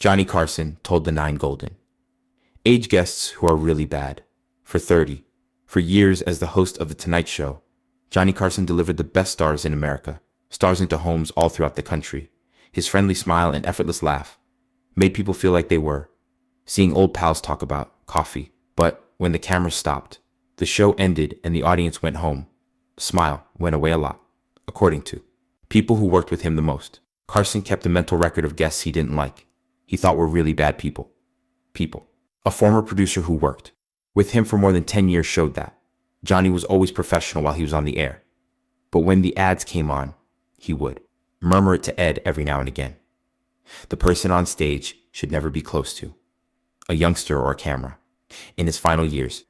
Johnny Carson told the Nine Golden. Age guests who are really bad. For 30, for years as the host of The Tonight Show, Johnny Carson delivered the best stars in America, stars into homes all throughout the country. His friendly smile and effortless laugh made people feel like they were seeing old pals talk about coffee. But when the camera stopped, the show ended and the audience went home. The smile went away a lot, according to people who worked with him the most. Carson kept a mental record of guests he didn't like, he thought were really bad people. A former producer who worked with him for more than 10 years showed that Johnny was always professional while he was on the air. But when the ads came on, he would murmur it to Ed every now and again. The person on stage should never be close to a youngster or a camera. In his final years,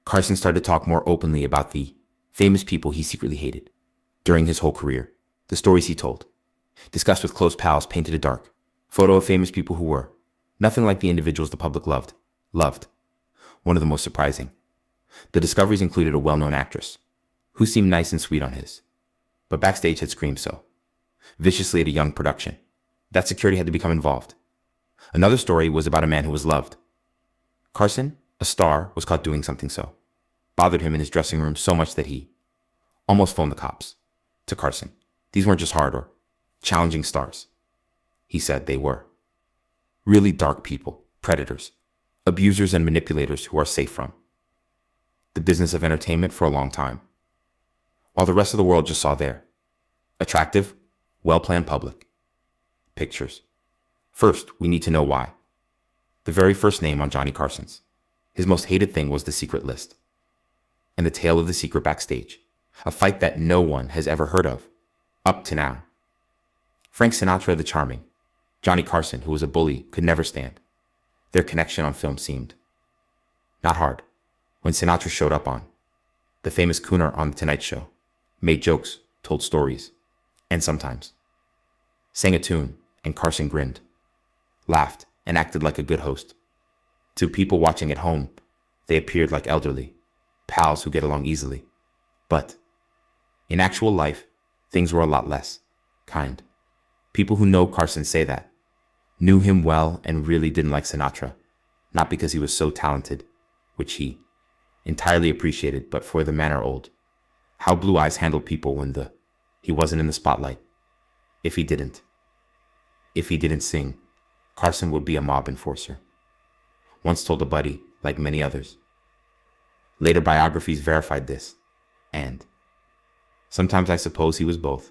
Carson started to talk more openly about the famous people he secretly hated. During his whole career, the stories he told, discussed with close pals, painted a dark photo of famous people who were nothing like the individuals the public loved. One of the most surprising. The discoveries included a well-known actress who seemed nice and sweet on his, but backstage had screamed so viciously at a young production that security had to become involved. Another story was about a man who was loved. Carson, a star, was caught doing something so bothered him in his dressing room so much that he almost phoned the cops. To Carson, these weren't just hard or challenging stars. He said they were really dark people, predators, abusers and manipulators who are safe from the business of entertainment for a long time, while the rest of the world just saw their attractive, well-planned public pictures. First, we need to know why. The very first name on Johnny Carson's, his most hated thing was the secret list, and the tale of the secret backstage, a fight that no one has ever heard of, up to now. Frank Sinatra the charming, Johnny Carson, who was a bully, could never stand. Their connection on film seemed not hard. When Sinatra showed up on the famous crooner on The Tonight Show, made jokes, told stories, and sometimes sang a tune, and Carson grinned, laughed, and acted like a good host. To people watching at home, they appeared like elderly pals who get along easily. But in actual life, things were a lot less kind. People who know Carson say that knew him well and really didn't like Sinatra, not because he was so talented, which he entirely appreciated, but for the manner old, how Blue Eyes handled people when he wasn't in the spotlight. If he didn't sing, Carson would be a mob enforcer. Once told a buddy, like many others. Later biographies verified this, and sometimes I suppose he was both.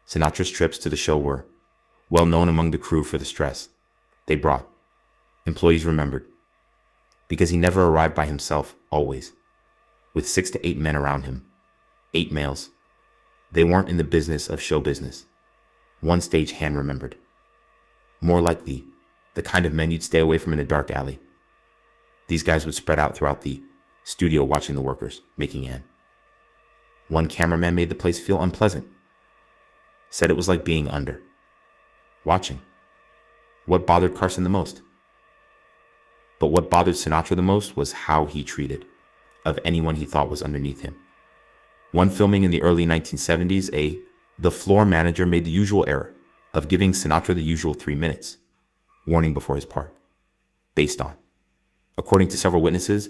Sinatra's trips to the show were well known among the crew for the stress they brought. Employees remembered, because he never arrived by himself, always, with 6 to 8 men around him, 8 males. They weren't in the business of show business. One stage hand remembered. More like the kind of men you'd stay away from in a dark alley. These guys would spread out throughout the studio watching the workers, making an. One cameraman made the place feel unpleasant. Said it was like being under. Watching. What bothered Carson the most? But what bothered Sinatra the most was how he treated of anyone he thought was underneath him. One filming in the early 1970s, the floor manager made the usual error of giving Sinatra the usual 3 minutes warning before his part. Based on, according to several witnesses,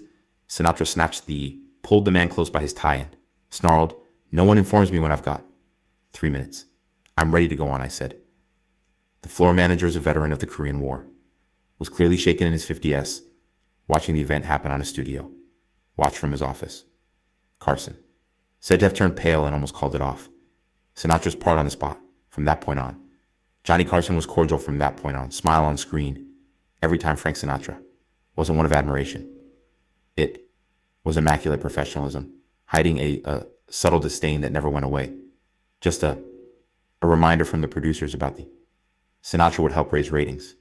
Sinatra pulled the man close by his tie and snarled, "No one informs me when I've got 3 minutes. I'm ready to go on," I said. The floor manager is a veteran of the Korean War, was clearly shaken in his 50s, watching the event happen on a studio, watched from his office. Carson, said to have turned pale and almost called it off. Sinatra's part on the spot, from that point on. Johnny Carson was cordial from that point on, smile on screen, every time Frank Sinatra. Wasn't one of admiration. It was immaculate professionalism, hiding a subtle disdain that never went away. Just a reminder from the producers about Sinatra would help raise ratings,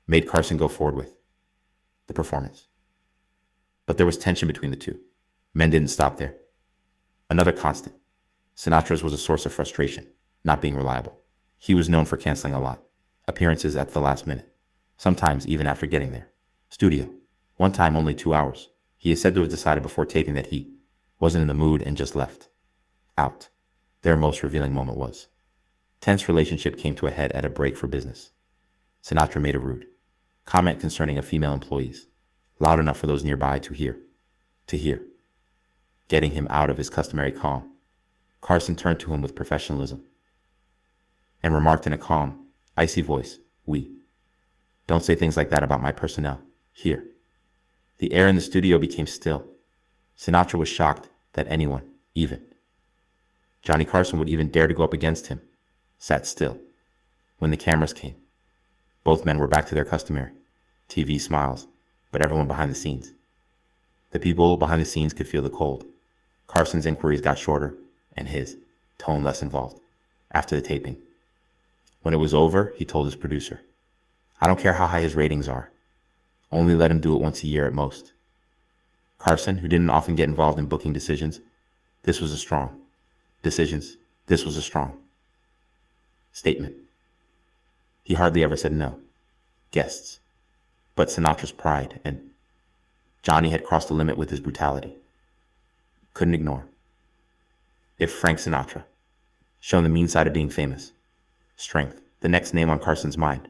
made Carson go forward with the performance. But there was tension between the two. Men didn't stop there. Another constant. Sinatra's was a source of frustration, not being reliable. He was known for canceling a lot. Appearances at the last minute. Sometimes even after getting there. Studio. One time only 2 hours. He is said to have decided before taping that he wasn't in the mood and just left. Out. Their most revealing moment was. Tense relationship came to a head at a break for business. Sinatra made a rude Comment concerning a female employee's. Loud enough for those nearby to hear. Getting him out of his customary calm, Carson turned to him with professionalism and remarked in a calm, icy voice, "We. Don't say things like that about my personnel. Here." The air in the studio became still. Sinatra was shocked that anyone, even Johnny Carson, would even dare to go up against him. Sat still. When the cameras came, both men were back to their customary TV smiles, but everyone behind the scenes. The people behind the scenes could feel the cold. Carson's inquiries got shorter, and his tone less involved. After the taping, when it was over, he told his producer, "I don't care how high his ratings are. Only let him do it once a year at most." Carson, who didn't often get involved in booking decisions, this was a strong statement. He hardly ever said no. Guests. But Sinatra's pride and Johnny had crossed the limit with his brutality. Couldn't ignore. If Frank Sinatra, shown the mean side of being famous, strength, the next name on Carson's mind,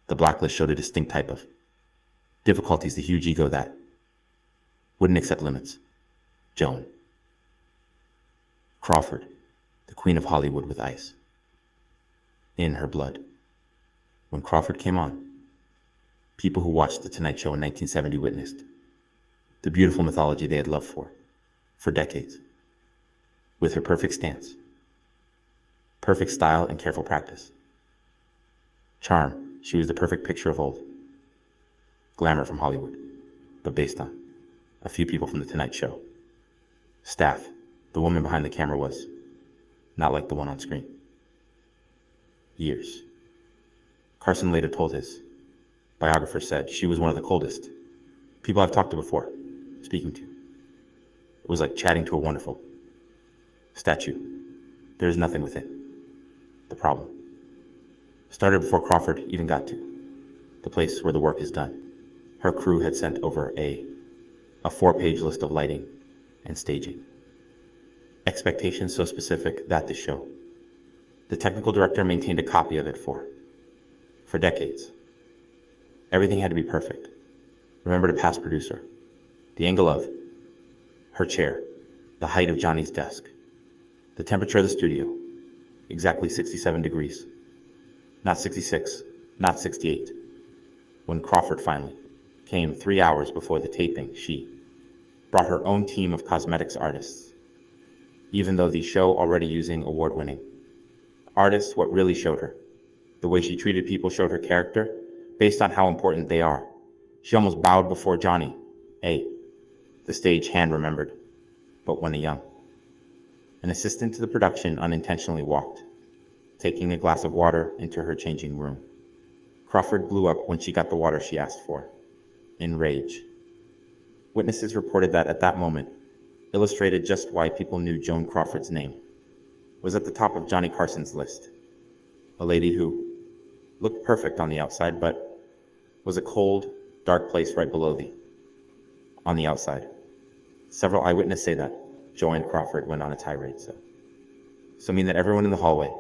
the Blacklist showed a distinct type of difficulties, the huge ego that wouldn't accept limits. Joan Crawford, the queen of Hollywood with ice in her blood. When Crawford came on, people who watched The Tonight Show in 1970 witnessed the beautiful mythology they had loved for decades. With her perfect stance, perfect style, and careful practice. Charm, she was the perfect picture of old. Glamour from Hollywood, but based on a few people from The Tonight Show. Staff, the woman behind the camera was not like the one on screen. Years. Carson later told his biographer, said she was one of the coldest people I've talked to before, speaking to. It was like chatting to a wonderful statue. There is nothing with it. The problem started before Crawford even got to the place where the work is done. Her crew had sent over a 4-page list of lighting and staging. Expectations so specific that the show. The technical director maintained a copy of it for decades. Everything had to be perfect. Remembered a past producer. The angle of her chair, the height of Johnny's desk, the temperature of the studio, exactly 67 degrees. Not 66, not 68. When Crawford finally came 3 hours before the taping, she brought her own team of cosmetics artists. Even though the show already using award-winning artists, what really showed her, the way she treated people showed her character based on how important they are. She almost bowed before Johnny. The stage hand remembered, but when an assistant to the production unintentionally walked, taking a glass of water into her changing room. Crawford blew up when she got the water she asked for, in rage. Witnesses reported that at that moment, illustrated just why people knew Joan Crawford's name was at the top of Johnny Carson's list. A lady who looked perfect on the outside, but was a cold, dark place right below on the outside. Several eyewitnesses say that Joan Crawford went on a tirade, so mean that everyone in the hallway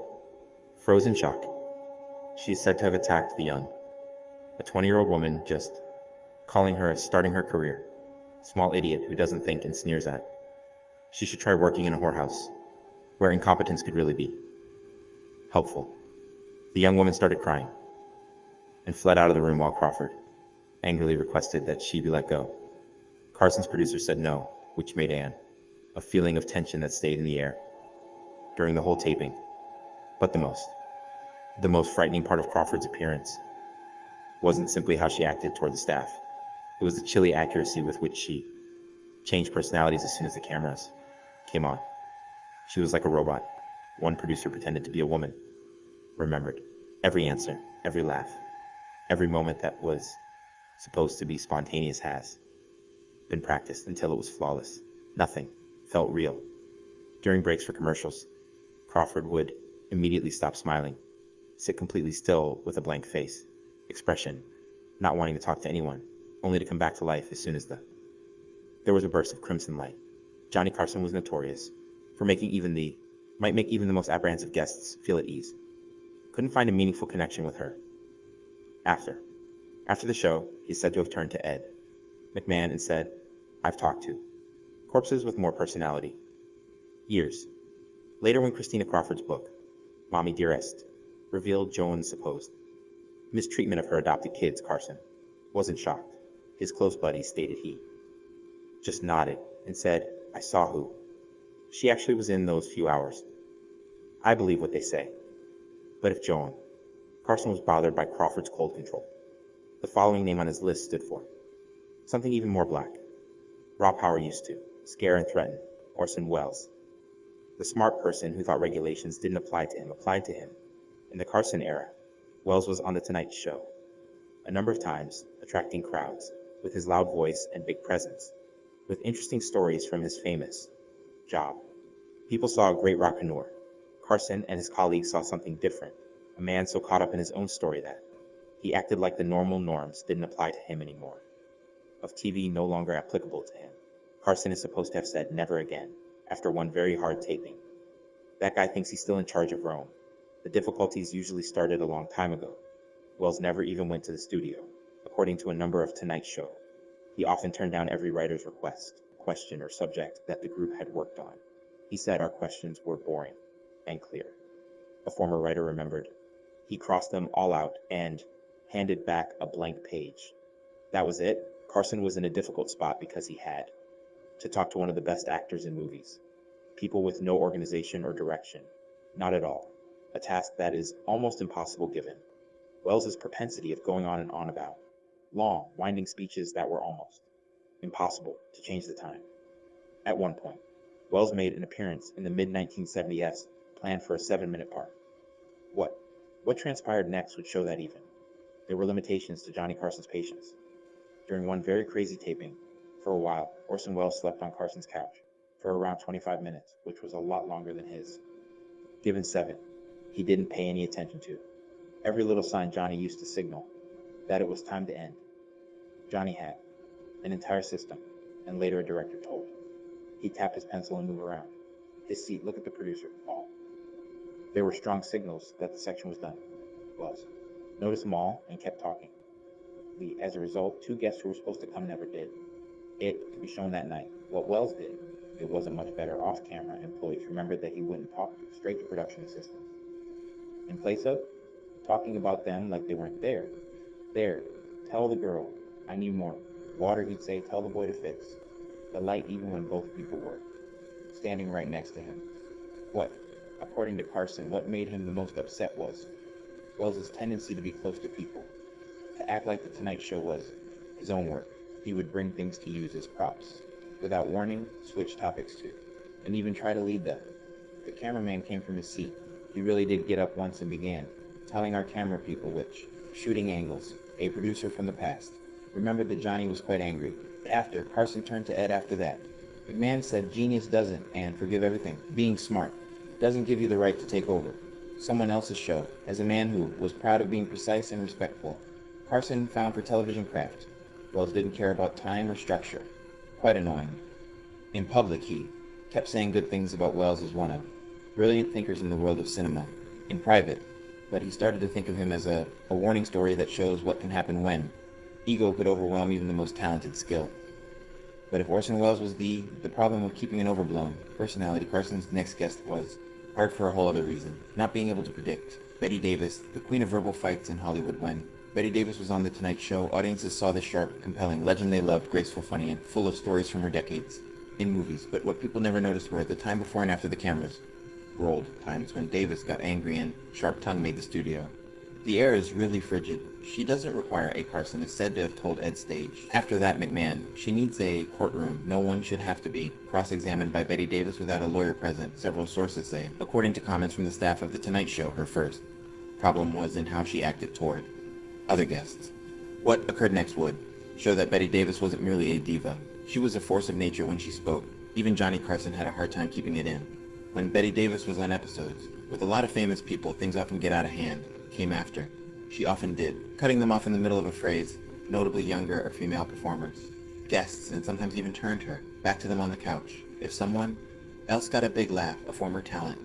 froze in shock. She is said to have attacked a 20-year-old woman, just calling her starting her career, small idiot who doesn't think and sneers at. She should try working in a whorehouse, where incompetence could really be helpful. The young woman started crying and fled out of the room while Crawford angrily requested that she be let go. Carson's producer said no, which made a feeling of tension that stayed in the air during the whole taping. But the most frightening part of Crawford's appearance wasn't simply how she acted toward the staff. It was the chilly accuracy with which she changed personalities as soon as the cameras came on. She was like a robot. One producer pretended to be a woman, remembered every answer, every laugh, every moment that was supposed to be spontaneous has been practiced until it was flawless. Nothing felt real. During breaks for commercials, Crawford would immediately stop smiling, sit completely still with a blank face, expression, not wanting to talk to anyone, only to come back to life as soon as there was a burst of crimson light. Johnny Carson was notorious for might make even the most apprehensive guests feel at ease. Couldn't find a meaningful connection with her. After After the show, he's said to have turned to Ed McMahon and said, "I've talked to corpses with more personality." Years later, when Christina Crawford's book, Mommy Dearest, revealed Joan's supposed mistreatment of her adopted kids, Carson wasn't shocked. His close buddies stated he just nodded and said, "I saw who. She actually was in those few hours." I believe what they say. But if Joan Carson was bothered by Crawford's cold control, the following name on his list stood for something even more black. Raw power used to scare and threaten Orson Welles. The smart person who thought regulations didn't apply to him applied to him. In the Carson era, Welles was on The Tonight Show a number of times, attracting crowds with his loud voice and big presence, with interesting stories from his famous job. People saw a great raconteur. Carson and his colleagues saw something different, a man so caught up in his own story that he acted like the normal norms didn't apply to him anymore. Of TV no longer applicable to him, Carson is supposed to have said never again after one very hard taping. That guy thinks he's still in charge of Rome. The difficulties usually started a long time ago. Welles never even went to the studio. According to a number of Tonight Show, he often turned down every writer's request, question, or subject that the group had worked on. He said our questions were boring and clear. A former writer remembered, he crossed them all out and handed back a blank page. That was it. Carson was in a difficult spot because he had to talk to one of the best actors in movies. People with no organization or direction. Not at all. A task that is almost impossible given Welles's propensity of going on and on about long, winding speeches that were almost impossible to change the time. At one point, Welles made an appearance in the mid-1970s planned for a 7-minute part. What transpired next would show that even there were limitations to Johnny Carson's patience. During one very crazy taping, for a while, Orson Welles slept on Carson's couch for around 25 minutes, which was a lot longer than his given 7. He didn't pay any attention to every little sign Johnny used to signal that it was time to end. Johnny had an entire system, and later a director told. He'd tap his pencil and move around. His seat, look at the producer, all. There were strong signals that the section was done. Noticed them all and kept talking. As a result, 2 guests who were supposed to come never did. It could be shown that night. What Welles did, it wasn't much better. Off-camera employees remembered that he wouldn't talk straight to production assistants. In place of talking about them like they weren't there. There, tell the girl, I need more. Water, he'd say, tell the boy to fix. The light even when both people were standing right next to him. According to Carson, what made him the most upset was Welles's tendency to be close to people, to act like The Tonight Show was his own work. He would bring things to use as props, without warning, switch topics to, and even try to lead them. The cameraman came from his seat. He really did get up once and began telling our camera people which shooting angles, a producer from the past, remembered that Johnny was quite angry. After, Carson turned to Ed after that. McMahon said genius doesn't, and forgive everything, being smart, doesn't give you the right to take over someone else's show. As a man who was proud of being precise and respectful, Carson found for television craft. Welles didn't care about time or structure. Quite annoying. In public, he kept saying good things about Welles as one of brilliant thinkers in the world of cinema. In private, but he started to think of him as a warning story that shows what can happen when ego could overwhelm even the most talented skill. But if Orson Welles was the problem of keeping an overblown personality, Carson's next guest was hard for a whole other reason, not being able to predict. Betty Davis, the queen of verbal fights in Hollywood. When Betty Davis was on The Tonight Show, audiences saw the sharp, compelling legend they loved, graceful, funny, and full of stories from her decades in movies. But what people never noticed were the time before and after the cameras rolled, times when Davis got angry and sharp tongue made the studio. The air is really frigid. She doesn't require a Carson, is said to have told Ed Stage. After that, McMahon, she needs a courtroom. No one should have to be cross-examined by Betty Davis without a lawyer present, several sources say. According to comments from the staff of The Tonight Show, her first problem was in how she acted toward other guests. What occurred next would show that Betty Davis wasn't merely a diva. She was a force of nature when she spoke. Even Johnny Carson had a hard time keeping it in. When Betty Davis was on episodes, with a lot of famous people, things often get out of hand, came after. She often did, cutting them off in the middle of a phrase, notably younger or female performers. Guests, and sometimes even turned her, back to them on the couch. If someone else got a big laugh, a former talent,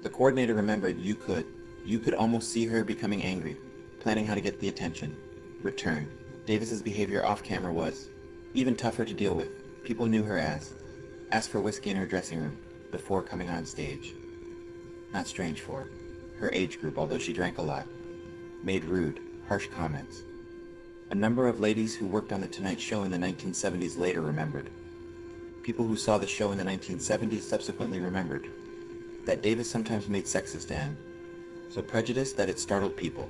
the coordinator remembered you could almost see her becoming angry, planning how to get the attention. returned. Davis's behavior off-camera was even tougher to deal with. People knew her as asked for whiskey in her dressing room before coming on stage. Not strange for her age group, although she drank a lot. Made rude, harsh comments. A number of ladies who worked on The Tonight Show in the 1970s later remembered. People who saw the show in the 1970s subsequently remembered that Davis sometimes made sexist and so prejudiced that it startled people,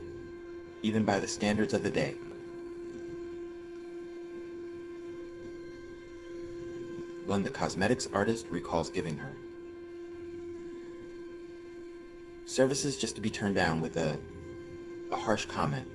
even by the standards of the day. One the cosmetics artist recalls giving her services just to be turned down with a harsh comment.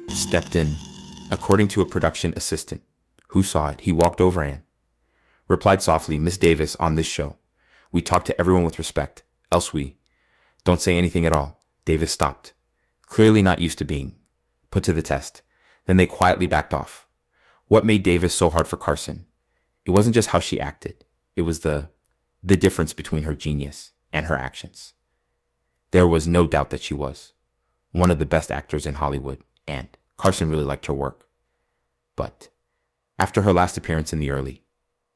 Stepped in. According to a production assistant who saw it, he walked over and replied softly, "Miss Davis, on this show, we talk to everyone with respect, else we don't say anything at all." Davis stopped, clearly not used to being put to the test. Then they quietly backed off. What made Davis so hard for Carson? It wasn't just how she acted. It was the difference between her genius and her actions. There was no doubt that she was one of the best actors in Hollywood, and Carson really liked her work. But after her last appearance in the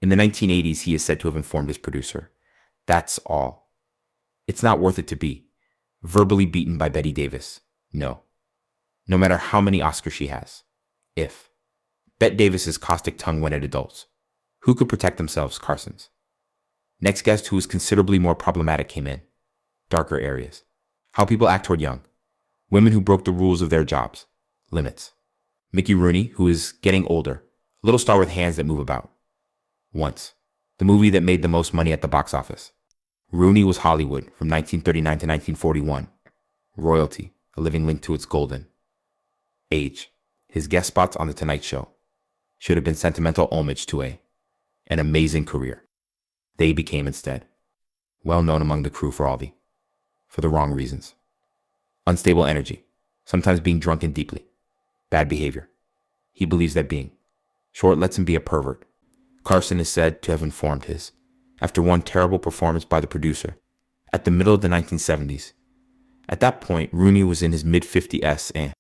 1980s, he is said to have informed his producer, "That's all. It's not worth it to be verbally beaten by Betty Davis. No matter how many Oscars she has. If Bet Davis's caustic tongue went at adults, who could protect themselves? Carson's." Next guest, who was considerably more problematic, came in. Darker areas. How people act toward young. Women who broke the rules of their jobs. Limits. Mickey Rooney, who is getting older. A little star with hands that move about. Once. The movie that made the most money at the box office. Rooney was Hollywood from 1939 to 1941. Royalty, a living link to its golden age. His guest spots on The Tonight Show should have been sentimental homage to an amazing career. They became instead well known among the crew for the wrong reasons. Unstable energy, sometimes being drunken deeply. Bad behavior. He believes that being short lets him be a pervert. Carson is said to have informed his, after one terrible performance by the producer, at the middle of the 1970s. At that point, Rooney was in his mid-50s and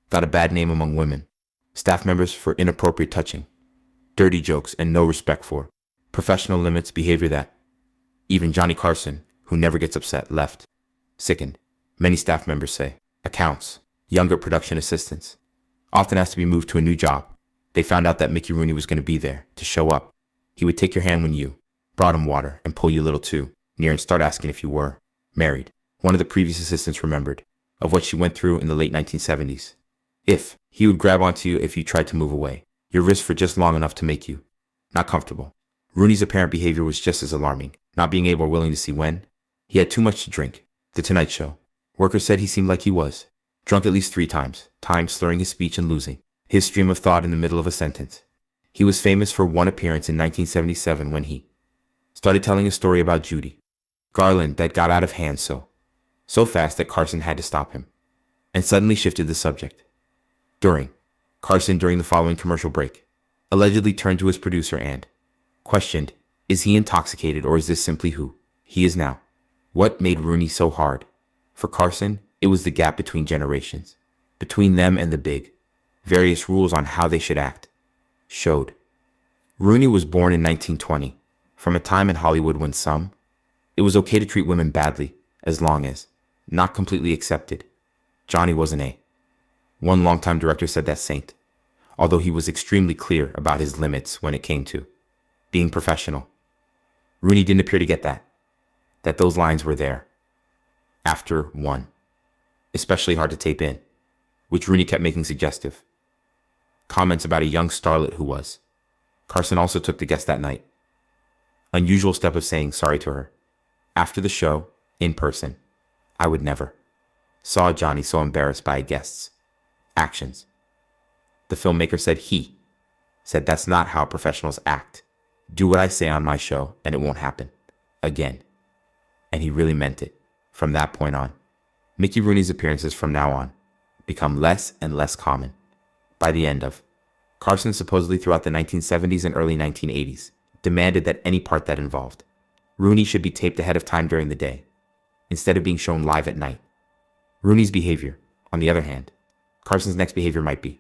got a bad name among women, staff members for inappropriate touching, dirty jokes, and no respect for professional limits, behavior that even Johnny Carson, who never gets upset, left. Sickened. Many staff members say. Accounts. Younger production assistants. Often asked to be moved to a new job. They found out that Mickey Rooney was going to be there to show up. He would take your hand when you brought him water and pull you a little too near and start asking if you were married. One of the previous assistants remembered of what she went through in the late 1970s. If he would grab onto you if you tried to move away, your wrist for just long enough to make you not comfortable. Rooney's apparent behavior was just as alarming, not being able or willing to see when. He had too much to drink. The Tonight Show. Workers said he seemed like he was drunk at least 3 times, slurring his speech and losing his stream of thought in the middle of a sentence. He was famous for one appearance in 1977 when he started telling a story about Judy Garland that got out of hand so fast that Carson had to stop him, and suddenly shifted the subject. Carson, during the following commercial break, allegedly turned to his producer and questioned, is he intoxicated or is this simply who he is now? What made Rooney so hard? For Carson, it was the gap between generations, between them and the big. Various rules on how they should act showed. Rooney was born in 1920, from a time in Hollywood when it was okay to treat women badly, as long as not completely accepted. Johnny wasn't one longtime director said that saint, although he was extremely clear about his limits when it came to being professional. Rooney didn't appear to get that those lines were there. After one, especially hard to tape in, which Rooney kept making suggestive comments about a young starlet who was. Carson also took the guest that night. Unusual step of saying sorry to her. After the show, in person, I would never. Saw Johnny so embarrassed by a guest's actions. The filmmaker said that's not how professionals act. Do what I say on my show and it won't happen. Again. And he really meant it. From that point on, Mickey Rooney's appearances from now on become less and less common. By the end of, Carson supposedly throughout the 1970s and early 1980s demanded that any part that involved Rooney should be taped ahead of time during the day, instead of being shown live at night. Rooney's behavior, on the other hand, Carson's next behavior might be.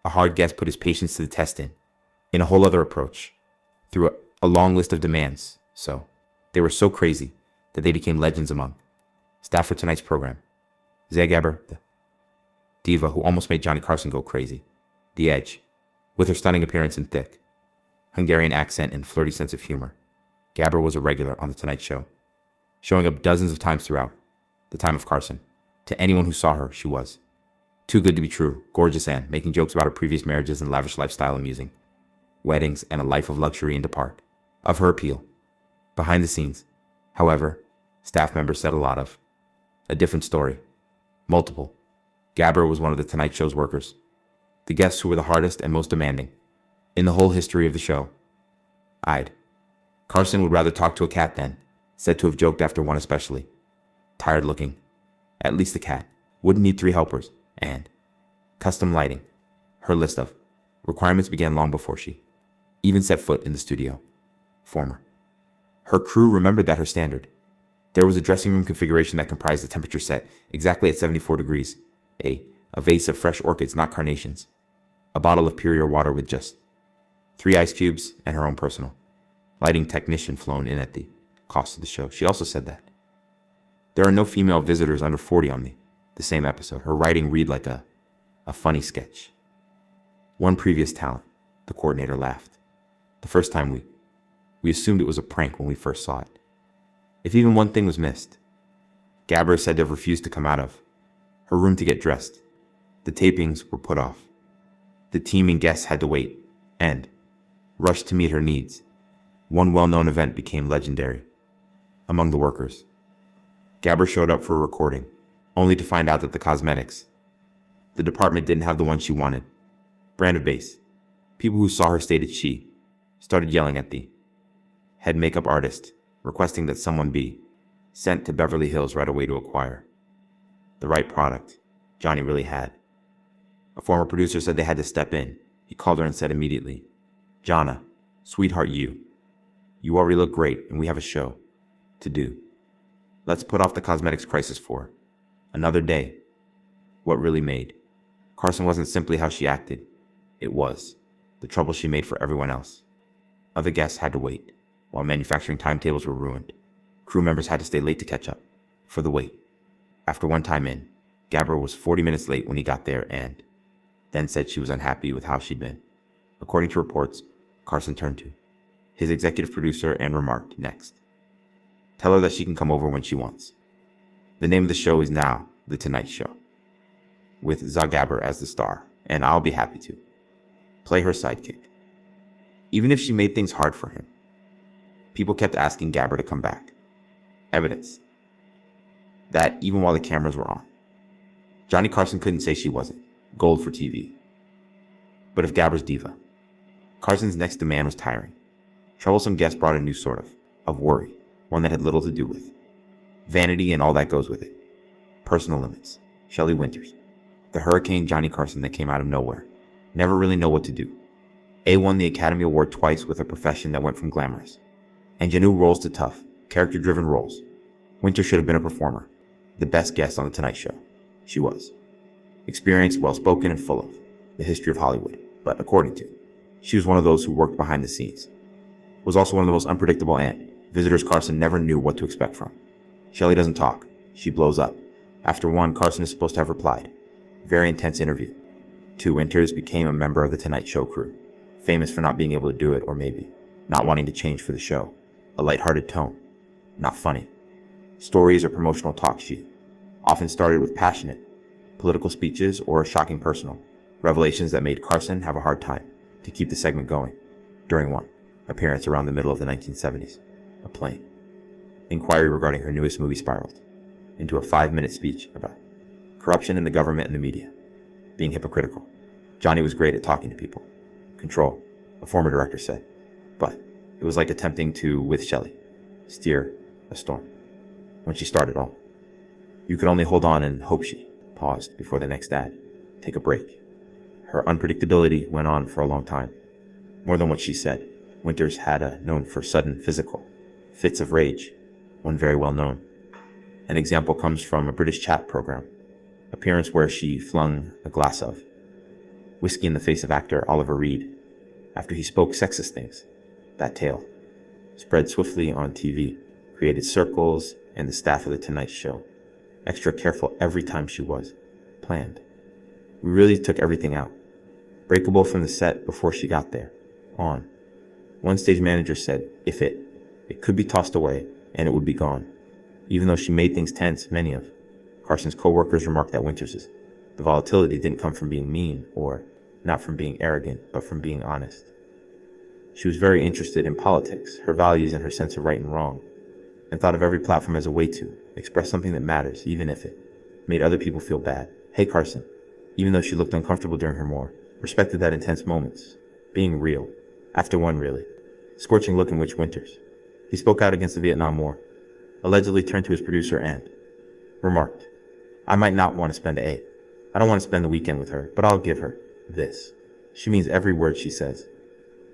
A hard guest put his patience to the test in a whole other approach, through a long list of demands. So, they were so crazy that they became legends among staff for tonight's program. Zsa Gabor, the diva who almost made Johnny Carson go crazy. The Edge, with her stunning appearance and thick Hungarian accent and flirty sense of humor. Gabor was a regular on The Tonight Show, showing up dozens of times throughout the time of Carson. To anyone who saw her, she was too good to be true, gorgeous, and making jokes about her previous marriages and lavish lifestyle, amusing weddings and a life of luxury and part of her appeal. Behind the scenes, however, staff members said a lot of a different story. Multiple. Gabor was one of The Tonight Show's workers, the guests who were the hardest and most demanding in the whole history of the show. Carson would rather talk to a cat than, said to have joked after one especially. Tired looking. At least the cat wouldn't need 3 helpers, and custom lighting. Her list of requirements began long before she even set foot in the studio. Former. Her crew remembered that her standard. There was a dressing room configuration that comprised a temperature set exactly at 74 degrees, a vase of fresh orchids, not carnations, a bottle of pure water with just 3 ice cubes, and her own personal lighting technician flown in at the cost of the show. She also said that there are no female visitors under 40 on the same episode. Her writing read like a funny sketch. One previous talent, the coordinator, laughed. The first time we assumed it was a prank when we first saw it. If even one thing was missed, Gabor said to have refused to come out of her room to get dressed. The tapings were put off. The team and guests had to wait and rush to meet her needs. One well-known event became legendary among the workers. Gabor showed up for a recording, only to find out that the cosmetics, the department didn't have the one she wanted. Brand of base. People who saw her stated she started yelling at the head makeup artist, requesting that someone be sent to Beverly Hills right away to acquire the right product Johnny really had. A former producer said they had to step in. He called her and said immediately, "Jonna, sweetheart, you already look great and we have a show to do. Let's put off the cosmetics crisis for another day." What really made Carson wasn't simply how she acted. It was the trouble she made for everyone else. Other guests had to wait, while manufacturing timetables were ruined. Crew members had to stay late to catch up for the wait. After one time in, Gabor was 40 minutes late when he got there and then said she was unhappy with how she'd been. According to reports, Carson turned to his executive producer and remarked next, "Tell her that she can come over when she wants." The name of the show is now The Tonight Show, with Zsa Gabor as the star, and I'll be happy to play her sidekick. Even if she made things hard for him, people kept asking Gabor to come back. Evidence that even while the cameras were on, Johnny Carson couldn't say she wasn't gold for TV. But if Gabor's diva, Carson's next demand was tiring. Troublesome guests brought a new sort of worry, one that had little to do with vanity and all that goes with it. Personal limits. Shelley Winters, the hurricane Johnny Carson that came out of nowhere, never really know what to do. A won the Academy Award twice with a profession that went from glamorous ingenue roles to tough, character-driven roles. Winter should have been a performer, the best guest on The Tonight Show. She was. Experienced, well-spoken, and full of the history of Hollywood. But according to, she was one of those who worked behind the scenes. Was also one of the most unpredictable and visitors Carson never knew what to expect from. Shelley doesn't talk. She blows up. After one, Carson is supposed to have replied. Very intense interview. 2, Winters became a member of the Tonight Show crew, famous for not being able to do it, or maybe not wanting to change for the show. A lighthearted tone, not funny. Stories or promotional talk she often started with passionate political speeches or shocking personal revelations that made Carson have a hard time to keep the segment going. During one appearance around the middle of the 1970s, a plain inquiry regarding her newest movie spiraled into a 5-minute speech about corruption in the government and the media, being hypocritical. Johnny was great at talking to people. Control, a former director said, but It was like attempting to, with Shelley, steer a storm. When she started all, you could only hold on and hope she paused before the next ad. Take a break. Her unpredictability went on for a long time. More than what she said, Winters had a known for sudden physical fits of rage, one very well known. An example comes from a British chat program, appearance where she flung a glass of whiskey in the face of actor Oliver Reed after he spoke sexist things. That tale spread swiftly on TV, created circles, and the staff of The Tonight Show extra careful every time she was planned. We really took everything out, breakable from the set before she got there, on. One stage manager said, if it could be tossed away and it would be gone. Even though she made things tense, many of Carson's co-workers remarked that Winters's the volatility didn't come from being mean or not from being arrogant, but from being honest. She was very interested in politics, her values, and her sense of right and wrong, and thought of every platform as a way to express something that matters, even if it made other people feel bad. Hey, Carson, even though she looked uncomfortable during her more, respected that intense moments, being real, after one really, scorching look in which Winters. He spoke out against the Vietnam War, allegedly turned to his producer and remarked, I might not want to spend I don't want to spend the weekend with her, but I'll give her this. She means every word she says.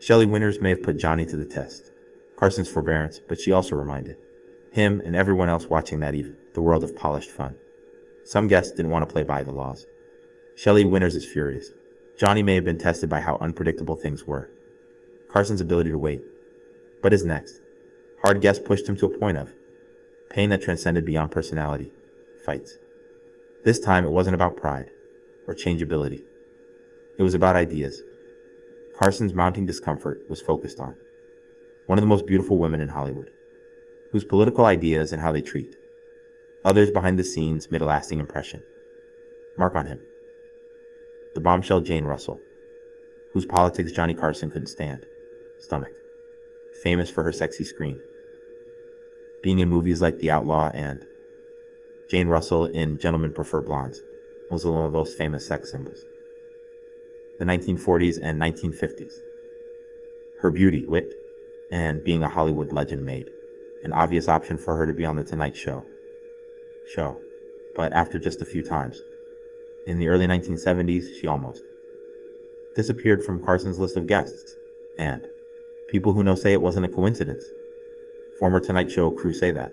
Shelley Winters may have put Johnny to the test, Carson's forbearance, but she also reminded him and everyone else watching that evening, the world of polished fun. Some guests didn't want to play by the laws. Shelley Winters is furious. Johnny may have been tested by how unpredictable things were. Carson's ability to wait. But his next. Hard guests pushed him to a point of pain that transcended beyond personality. Fights. This time it wasn't about pride or changeability. It was about ideas. Carson's mounting discomfort was focused on one of the most beautiful women in Hollywood, whose political ideas and how they treat others behind the scenes made a lasting impression. Mark on him. The bombshell Jane Russell, whose politics Johnny Carson couldn't stand. Stomach. Famous for her sexy scream. Being in movies like The Outlaw and Jane Russell in Gentlemen Prefer Blondes was one of those famous sex symbols. The 1940s and 1950s. Her beauty, wit, and being a Hollywood legend made an obvious option for her to be on The Tonight Show. But after just a few times. In the early 1970s, she almost disappeared from Carson's list of guests, and people who know say it wasn't a coincidence. Former Tonight Show crew say that.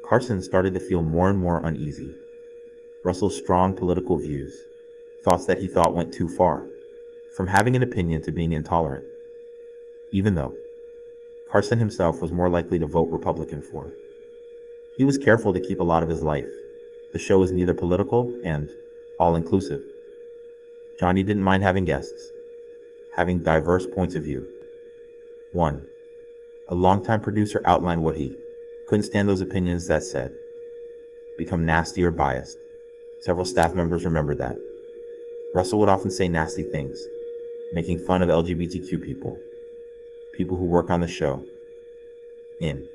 Carson started to feel more and more uneasy. Russell's strong political views, thoughts that he thought went too far, from having an opinion to being intolerant, even though Carson himself was more likely to vote Republican for. He was careful to keep a lot of his life. The show was neither political and all-inclusive. Johnny didn't mind having guests, having diverse points of view. One, a longtime producer outlined what he couldn't stand those opinions that said, become nasty or biased. Several staff members remembered that. Russell would often say nasty things, making fun of LGBTQ people who work on the show. In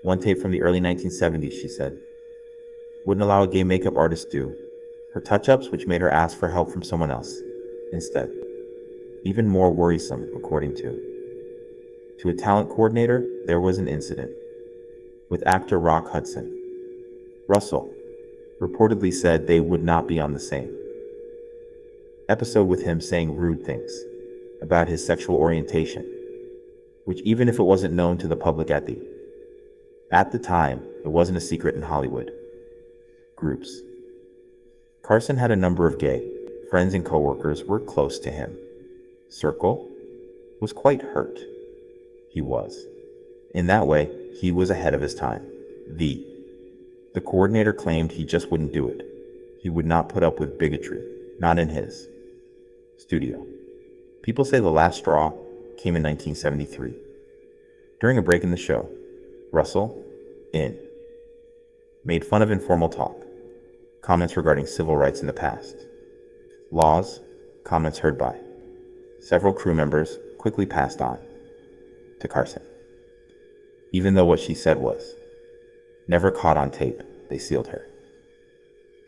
one tape from the early 1970s, she said, wouldn't allow a gay makeup artist do her touch-ups, which made her ask for help from someone else instead. Even more worrisome, according to a talent coordinator, there was an incident with actor Rock Hudson. Russell reportedly said they would not be on the same episode with him saying rude things about his sexual orientation, which even if it wasn't known to the public at the time, it wasn't a secret in Hollywood. Groups. Carson had a number of gay friends and coworkers were close to him. Circle was quite hurt. He was. In that way, he was ahead of his time. The coordinator claimed he just wouldn't do it. He would not put up with bigotry, not in his studio. People say the last straw came in 1973. During a break in the show, Russell, made fun of informal talk, comments regarding civil rights in the past, laws, comments heard by several crew members quickly passed on to Carson. Even though what she said was never caught on tape, they sealed her.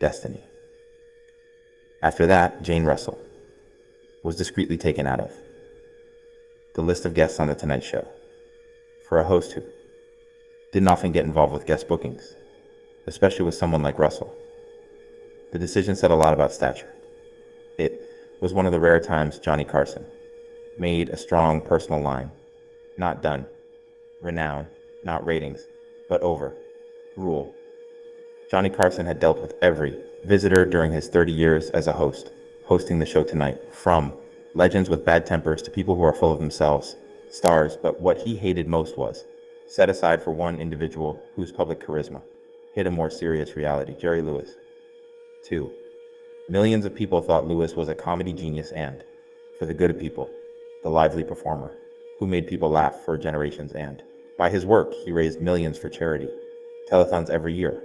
Destiny. After that, Jane Russell was discreetly taken out of the list of guests on The Tonight Show. for a host who didn't often get involved with guest bookings, especially with someone like Russell. The decision said a lot about stature. It was one of the rare times Johnny Carson made a strong personal line. Not done. Renown, not ratings, but over. Rule. Johnny Carson had dealt with every visitor during his 30 years as a host, hosting the show tonight, from legends with bad tempers to people who are full of themselves, stars, but what he hated most was, set aside for one individual whose public charisma hid a more serious reality, Jerry Lewis. 2. Millions of people thought Lewis was a comedy genius and, for the good of people, the lively performer who made people laugh for generations, and, by his work, he raised millions for charity, telethons every year.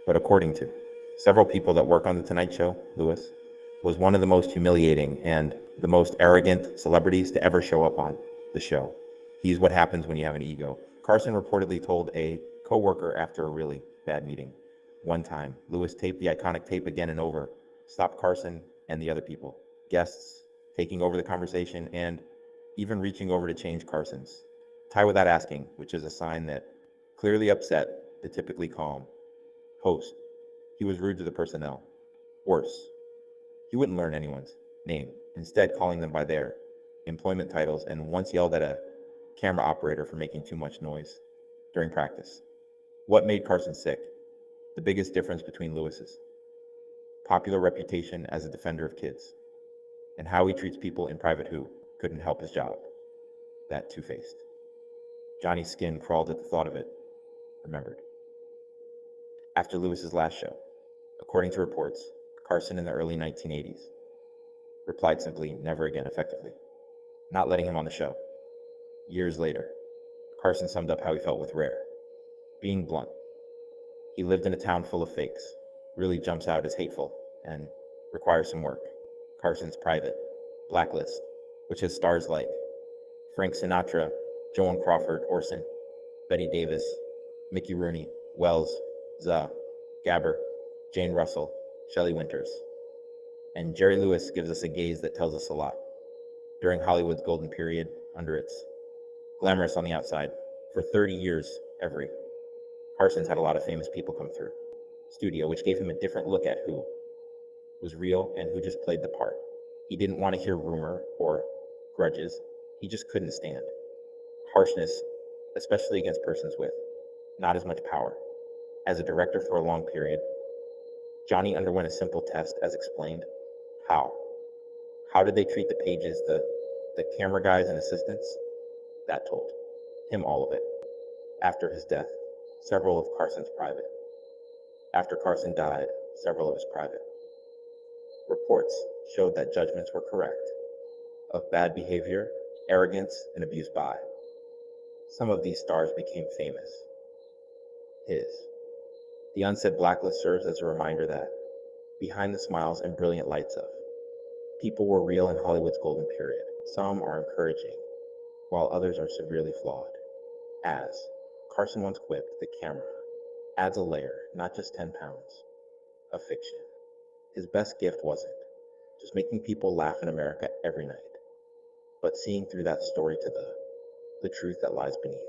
But according to several people that work on The Tonight Show, Lewis was one of the most humiliating and the most arrogant celebrities to ever show up on the show. He's what happens when you have an ego. Carson reportedly told a co-worker after a really bad meeting. One time, Lewis taped the iconic tape again and over, stopped Carson and the other people, guests taking over the conversation, and even reaching over to change Carson's tie without asking, which is a sign that clearly upset the typically calm host. He was rude to the personnel. Worse, he wouldn't learn anyone's name, instead calling them by their employment titles, and once yelled at a camera operator for making too much noise during practice. What made Carson sick? The biggest difference between Lewis's popular reputation as a defender of kids and how he treats people in private who couldn't help his job. That two-faced. Johnny's skin crawled at the thought of it, remembered. After Lewis's last show, according to reports, Carson in the early 1980s replied simply, "Never again," effectively, not letting him on the show. Years later, Carson summed up how he felt with Rare. Being blunt, he lived in a town full of fakes, really jumps out as hateful and requires some work. Carson's private, Blacklist, which has stars like Frank Sinatra, Joan Crawford, Orson, Betty Davis, Mickey Rooney, Wells, Za, Gabber, Jane Russell, Shelley Winters. And Jerry Lewis gives us a gaze that tells us a lot. During Hollywood's golden period, under its glamorous on the outside, for 30 years every, Carson's had a lot of famous people come through studio, which gave him a different look at who was real and who just played the part. He didn't want to hear rumor or grudges. He just couldn't stand harshness, especially against persons with not as much power. As a director for a long period, Johnny underwent a simple test as explained. How? How did they treat the pages, the camera guys and assistants? That told him all of it. After his death, several of Carson's private. After Carson died, several of his private. Reports showed that judgments were correct of bad behavior, arrogance, and abuse by. Some of these stars became famous. His. The unsaid Blacklist serves as a reminder that behind the smiles and brilliant lights of, people were real in Hollywood's golden period. Some are encouraging, while others are severely flawed. As Carson once quipped, the camera adds a layer, not just 10 pounds, of fiction. His best gift wasn't just making people laugh in America every night, but seeing through that story to the truth that lies beneath.